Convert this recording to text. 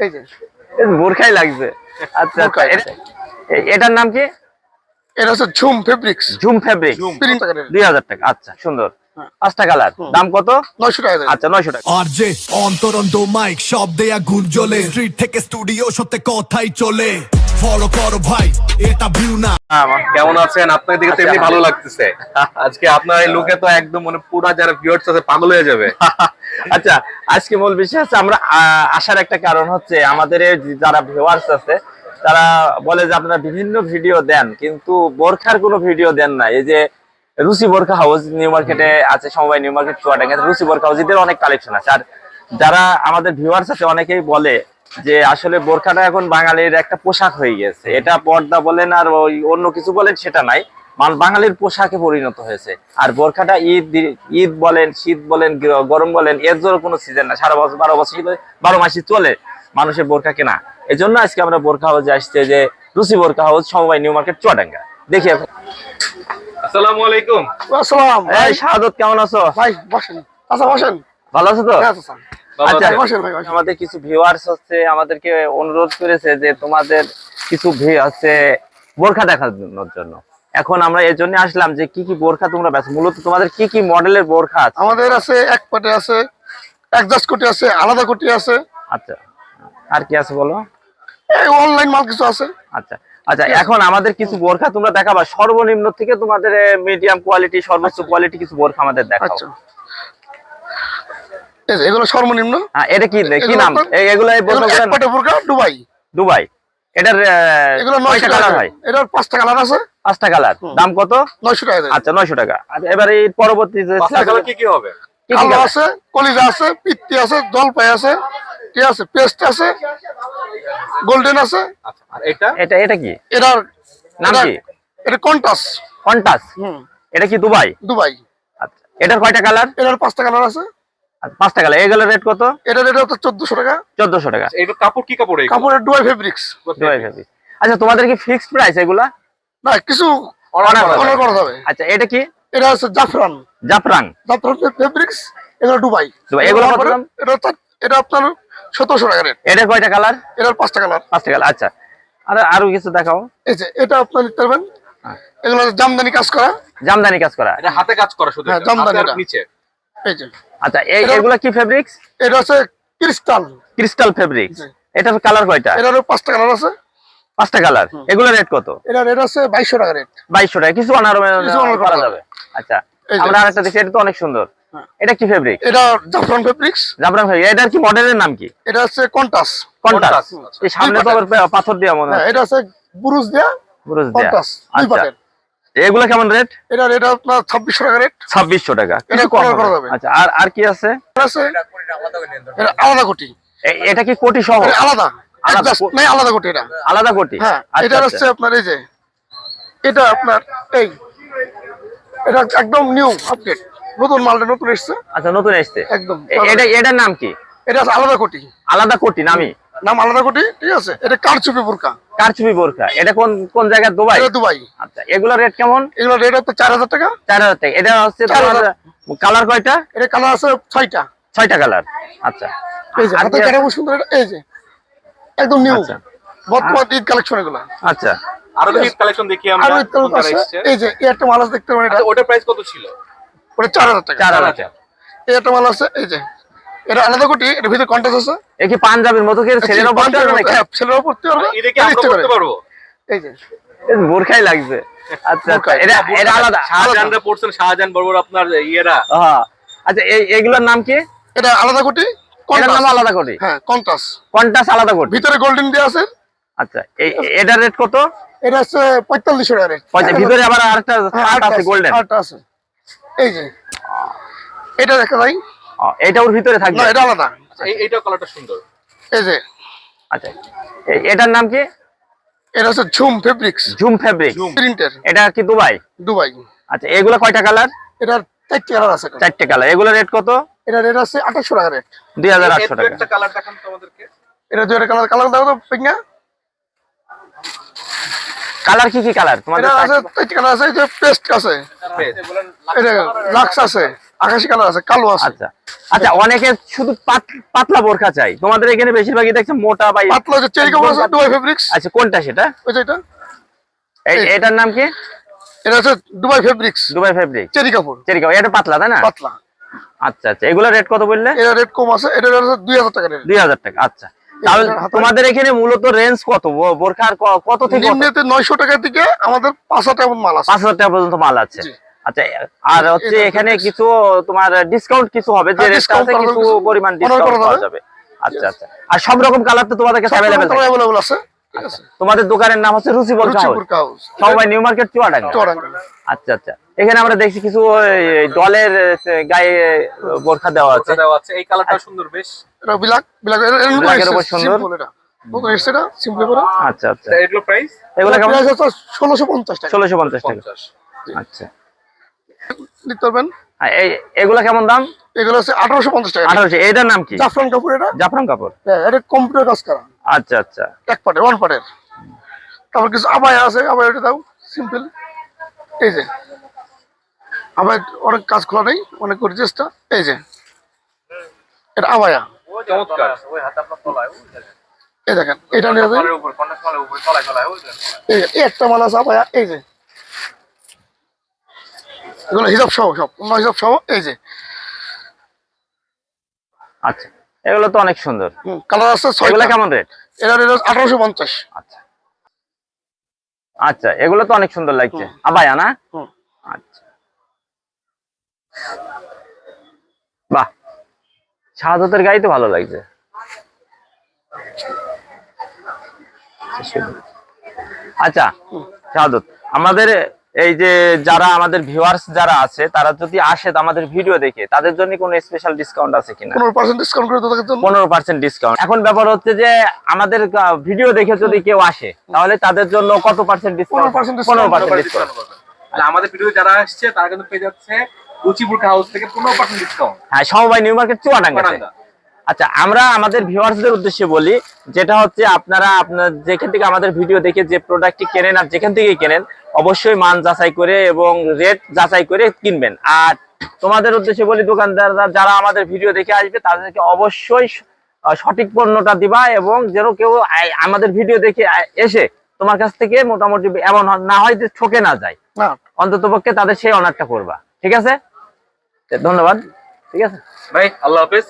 এই যে বোরখাই লাগছে। আচ্ছা আচ্ছা, এটার নাম কি? এটা হচ্ছে ঝুম ফেব্রিক্স। ঝুম ফেব্রিক্স, 2000 টাকা। আচ্ছা সুন্দর, 5টা কালার, দাম কত? 900 টাকা। আচ্ছা 900 টাকা। আরজে অন্তরন্ত মাইক সব দেয়া গুণ জ্বলে, স্ট্রিট থেকে স্টুডিও সত্যি কথাই চলে। ফলো করো ভাই, এটা ভিউ না। কেমন আছেন? আপনার দিকে তো এমনি ভালো লাগতেছে। আজকে আপনার এই লুকে তো একদম মানে পুরা যারা ভিউয়ার্স আছে পাগল হয়ে যাবে। আচ্ছা, আজকে মূল বিষয় হচ্ছে আমরা আসার একটা কারণ হচ্ছে আমাদের যারা ভিউয়ার্স আছে তারা বলে যে আপনারা বিভিন্ন ভিডিও দেন কিন্তু বোরখার কোনো ভিডিও দেন না। এই যে রুচি বোরখা হাউস নিউ মার্কেটে আছে, সমবায় নিউ মার্কেট চুয়াডাঙ্গা, রুচি বোরখা হাউস এদের অনেক কালেকশন আছে। আর যারা আমাদের ভিউয়ার্স আছে অনেকেই বলে যে আসলে বোরখাটা এখন বাঙালির একটা পোশাক হয়ে গেছে, এটা পর্দা বলেন আর ওই অন্য কিছু বলেন সেটা নাই, বাঙালির পোশাকে পরিণত হয়েছে। আর বোরখাটা ঈদ বলেন, শীত বলেন, গরম বলেন, এর জন্য কোনো সিজন না, সারা বছর 12 মাসই চলে মানুষের বোরখা কেনা। এই জন্য আজকে আমরা বোরখা হাউসে আসছে, যে রুচি বোরখা হাউস, সমবায় নিউ মার্কেট চুয়াডাঙ্গা। দেখি। আসসালামু আলাইকুম। আসসালাম। এই শাহাদত, কেমন আছো ভাই বসেন। আচ্ছা বসেন। ভালো আছো তো? আচ্ছা, বসেন ভাই। আমাদের কিছু ভিউয়ার্স হচ্ছে আমাদেরকে অনুরোধ করেছে যে তোমাদের কিছু আছে বোরখা দেখানোর জন্য। এখন আমরা এর জন্য আসলাম যে কি কি বোরখা তোমরা বেচো, মূলত তোমাদের কি কি মডেলের বোরখা আছে? আমাদের আছে এক পাটে আছে, অ্যাডজাস্ট কোটি আছে, আলাদা কোটি আছে। আচ্ছা, আর কি আছে বলো? এই অনলাইন মাল কিছু আছে। আচ্ছা আচ্ছা, এখন আমাদের কিছু বোরখা তোমরা দেখাবা, সর্বনিম্ন থেকে তোমাদের মিডিয়াম কোয়ালিটি, সর্বোচ্চ কোয়ালিটি কিছু বোরখা আমাদের দেখাও। আচ্ছা, এগুলো সর্বনিম্ন। এটা কি কি নাম এগুলো? এই বোরখা দুবাই। দুবাই। এটার এগুলো 9টা কালার হয়? এটার 5টা কালার আছে। 5টা কালার, দাম কত? 900 টাকা। আচ্ছা 900 টাকা। আচ্ছা, এবারে এই পরবর্তী যে 5টা কালার কি কি হবে? কালো আছে, কলিজা আছে, পিত্তি আছে, জলপাই আছে, ঠিক আছে, পেস্ট আছে, গোল্ডেন আছে। আচ্ছা, আর এটা এটা কি এটার নাম কি? এটা কন্টাস। কন্টাস। এটা কি দুবাই? দুবাই। আচ্ছা, এটার কয়টা কালার? এটার 5টা কালার আছে। আচ্ছা, 5টা কালার। এগুলোর রেট কত? এটার রেট হচ্ছে 1400 টাকা। 1400 টাকা। এটা কাপড় কি কাপড়? এই কাপড়ের দুবাই ফেব্রিক্স। Dubai fabrics. আচ্ছা, তোমাদের কি ফিক্সড প্রাইস এগুলা? না, কিছু অর্ডার করা যাবে। আচ্ছা, এটা কি? এটা হচ্ছে জাফরান। জাফরান ফেব্রিক্স। এগুলো দুবাই। এগুলো কত দাম? এটা আপনার 1700 টাকা রেট। এটার কয়টা কালার? এটার 5টা কালার। 5টা কালার। আচ্ছা, আরো কিছু দেখাও। এই যে এটা আপনি নিতে পারবেন। এগুলো জামদানি কাজ করা। জামদানি কাজ করা? এটা হাতে কাজ করা শুধু? হ্যাঁ, জামদানি নিচে। এই যে। আচ্ছা, এগুলা কি ফেব্রিক্স? এটা হচ্ছে ক্রিস্টাল। Crystal fabrics. এটার কালার কয়টা? এটারও 5টা কালার আছে। 5টা কালার। এগুলোর রেট কত? এটা রেট আছে 2200 টাকা রেট। 2200 টাকা। কিছু অনার করা যাবে। আচ্ছা, আমরা আরেকটা দেখি, এটা তো অনেক সুন্দর। এটা কি ফেব্রিক? এটা জাফরান ফেব্রিক্স। জাফরান ফেব্রিক। এটার কি মডেলের নাম কি? এটা হচ্ছে কন্টাস। কন্টাস। এই সামনে তো আবার পাথর দেয়া মনে হয়। এটা আছে বুরুজ দেয়া। বুরুজ দেয়া। কন্টাস দুই পাটের। এগুলো কেমন রেট? এটা রেট আপনার 2600 টাকা রেট। 2600 টাকা। এটা কম করা যাবে। আচ্ছা, আর কি আছে? এটা আলাদা কোটি। এটা কি কোটি সহ? আলাদা। নাই, আলাদা কোটি এটা। আলাদা কোটি। হ্যাঁ, এটা হচ্ছে আপনার এই যে এটা আপনার এই এটা একদম নিউ আপডেট, নতুন মালটা নতুন এসেছে। আচ্ছা, নতুন এসেছে একদম। এটার নাম কি? এটা আলাদা কোটি। আলাদা কোটি নামই? নাম আলাদা কোটি, ঠিক আছে। এটা কারচুপি বোরকা। কারচুপি বোরকা। এটা কোন জায়গা? দুবাই? এটা দুবাই। আচ্ছা, এগুলোর রেট কেমন? এগুলোর রেট হচ্ছে 4000 টাকা। 4000 টাকা। এটা হচ্ছে কালার কয়টা? এটা কালার আছে 6টা। 6টা কালার। আচ্ছা, এই যে হাতে কাটা সুন্দর। এটা এই যে একদম নিউ বর্তমান ঈদ কালেকশন এগুলো। আচ্ছা, আরো ঈদ কালেকশন দেখি আমরা। এই যে একটা মাল আছে, দেখতে পারেন। এটা ওটার প্রাইস কত ছিল? ওটা 4000 টাকা। 4000 টাকা। এই একটা মাল আছে, এই যে এটা আলাদা কোটি। এর ভিতরে কন্টাস আছে। এ কি পাঞ্জাবির মতো কি ছেলেরাও পড়তে পারবে নাকি? হ্যাঁ, ছেলেরাও পড়তে পারবে। এটা কি আমরা পড়তে পারবো? এই যে বোরখাই লাগবে। আচ্ছা, এটা আলাদা। শাহজাহানরা পড়ছেন, শাহজাহান বড় বড় আপনার ইয়েরা। হ্যাঁ। আচ্ছা, এগুলোর নাম কি? এটা আলাদা কোটি। এটার নাম আলাদা কোটি? হ্যাঁ, কন্টাস। কন্টাস আলাদা কোটি। ভিতরে গোল্ডেন দেয়া আছে। আচ্ছা, এটার রেট কত? এটা হচ্ছে 4500 টাকা রেট। ভিতরে আবার আরেকটা পার্ট আছে গোল্ডেন। আরেকটা আছে এই যে এটা দেখা যায়। এটা ওর ভিতরে থাকবে? না, এটা আলাদা। এইটা কালারটা সুন্দর। এই যে। আচ্ছা, এটার নাম কি? এটা হচ্ছে ঝুম ফেব্রিক্স। ঝুম ফেব্রিক প্রিন্টের। এটা কি দুবাই? দুবাই। আচ্ছা, এগুলো কয়টা কালার? এটার 4টা কালার আছে। 4টে কালার। এগুলো রেট কত? এটা রেট আছে 2800 টাকা রেট। 2800 টাকা। একটা কালার দেখান তো আমাদেরকে। এটা দুইটা কালার দাও তো পিঙ্গা। কালার কি কি কালার তোমাদের? এটা আছে 4টা কালার আছে। যে পেস্ট আছে, এটা লাক্স আছে, আকাশি কালার আছে, কালো আছে। আচ্ছা আচ্ছা, অনেকে শুধু পাতলা বোরখা চাই, তোমাদের এখানে বেশিরভাগই দেখছি মোটা বা পাতলা যে চেরি কাপড় আছে, দুবাই ফেব্রিক্স। আচ্ছা, কোনটা সেটা? ওই যে এটা, এটার নাম কি? এটা হচ্ছে Dubai fabrics, Dubai fabric, cherry কাপড়, চেরি কাপড়। এটা পাতলা তাই না? পাতলা। আচ্ছা আচ্ছা, এগুলো রেট কত বললে? এটা রেট কম আছে, এটা রেট আছে 2000 টাকা রেট। 2000 টাকা। আচ্ছা, তাহলে তোমাদের এখানে মূলত রেঞ্জ কত বোরখার, কত থেকে কত? নিম্নেতে 900 টাকার দিকে আমাদের 5000 টাকা মাল আছে। 5000 টাকা পর্যন্ত মাল আছে। জি। আচ্ছা, আর হচ্ছে এখানে কিছু তোমার ডিসকাউন্ট কিছু হবে, যে হ্যাঁ, রেটটা discount আছে করা কিছু যাবে, পরিমাণ অনার ডিসকাউন্ট করা পাওয়া যাবে। যাবে। আচ্ছা আচ্ছা, আর সব রকম কালার তো তোমাদের কাছে अवेलेबल থাকে? अवेलेबल আছে, ঠিক আছে। তোমাদের দোকানের নাম হচ্ছে রুচি বোরখা রুচিপুর হাউস, হাউস, সবাই নিউ মার্কেট চুয়াডাঙ্গা। চুয়াডাঙ্গা। আচ্ছা আচ্ছা, এখানে আমরা দেখছি কিছু ডলের গায়ে বোরখা দেওয়া আছে। দেওয়া আছে, এই কালারটা সুন্দর বেশ। এটা ব্ল্যাক, ব্ল্যাক Black এর উপর সুন্দর। সিম্পল, এটা নতুন এসেছে, এটা সিম্পল করে। আচ্ছা আচ্ছা, এগুলো প্রাইস এগুলো কেমন? প্রাইস হচ্ছে 1650 টাকা। 1650 টাকা। 50। আচ্ছা, নিতে পারবেন। আর এগুলা কেমন দাম? এগুলো হচ্ছে 1850 টাকা। 1800। এটার নাম কি? জাফরান কাপড়, এটা জাফরান কাপড়। হ্যাঁ, এটা কম্পিউটার কাজ করা, আচ্ছা আচ্ছা, এক পার্টের, ওয়ান পার্টের। তারপর কিছু আবায়া আছে, আবায়া এটা দাও সিম্পল। এই যে আবায়া, অনেক কাজ খোলা নেই, অনেক গর্জিয়াসটা। এই যে এটা আবায়া, চমৎকার। এই দেখেন, এটা নিয়ে যাবেন। এই যে, এই একটা মাল আছে আবায়া, এই যে এগুলো হিসাব সহ, সব অন্য হিসাব সহ। এই যে আচ্ছা, এগুলো তো অনেক সুন্দর। কালার আছে 6টা। এগুলা কেমন রেট? এটা রেট 1850। আচ্ছা আচ্ছা, এগুলো তো অনেক সুন্দর লাগছে, আবায়া না? হুম। আচ্ছা, বাহ, শাহাদাতের গায়ে তো ভালো লাগছে। আচ্ছা শাহাদত, আমাদের এই যে যারা আমাদের ভিউয়ার্স যারা আছে, তারা যদি আসে আমাদের ভিডিও দেখে, তাদের জন্য কোনো স্পেশাল ডিসকাউন্ট আছে কিনা? 15% ডিসকাউন্ট করে তোদের জন্য। 15% ডিসকাউন্ট। এখন ব্যাপার হচ্ছে যে আমাদের ভিডিও দেখে যদি কেউ আসে, তাহলে তাদের জন্য কত পার্সেন্ট ডিসকাউন্ট? 15% discount। 15% ডিসকাউন্ট। আমাদের ভিডিও যারা আসছে তারা কিন্তু পেয়ে যাচ্ছে রুচি বোরখা হাউস থেকে 15% ডিসকাউন্ট। হ্যাঁ, সমবায় নিউ মার্কেট চুয়াডাঙ্গাতে। আচ্ছা, আমরা আমাদের ভিউয়ার্সদের উদ্দেশ্যে বলি, যেটা হচ্ছে আপনারা যেখান থেকে আমাদের ভিডিও দেখে যে প্রোডাক্টটি কেনেন, আর যেখান থেকেই কেনেন, অবশ্যই মান যাচাই করে এবং রেট যাচাই করে কিনবেন। আর তোমাদের উদ্দেশ্যে বলি, দোকানদাররা যারা আমাদের ভিডিও দেখে আসবে, তাদেরকে অবশ্যই সঠিক পণ্যটা দিবা, এবং যেন কেউ আমাদের ভিডিও দেখে এসে তোমার কাছ থেকে মোটামুটি এমন না হয় যে ঠকে না যায়, না, অন্ততপক্ষে তাদের সেই অনারটা করবা। ঠিক আছে, ধন্যবাদ। ঠিক আছে ভাই, আল্লাহ হাফেজ।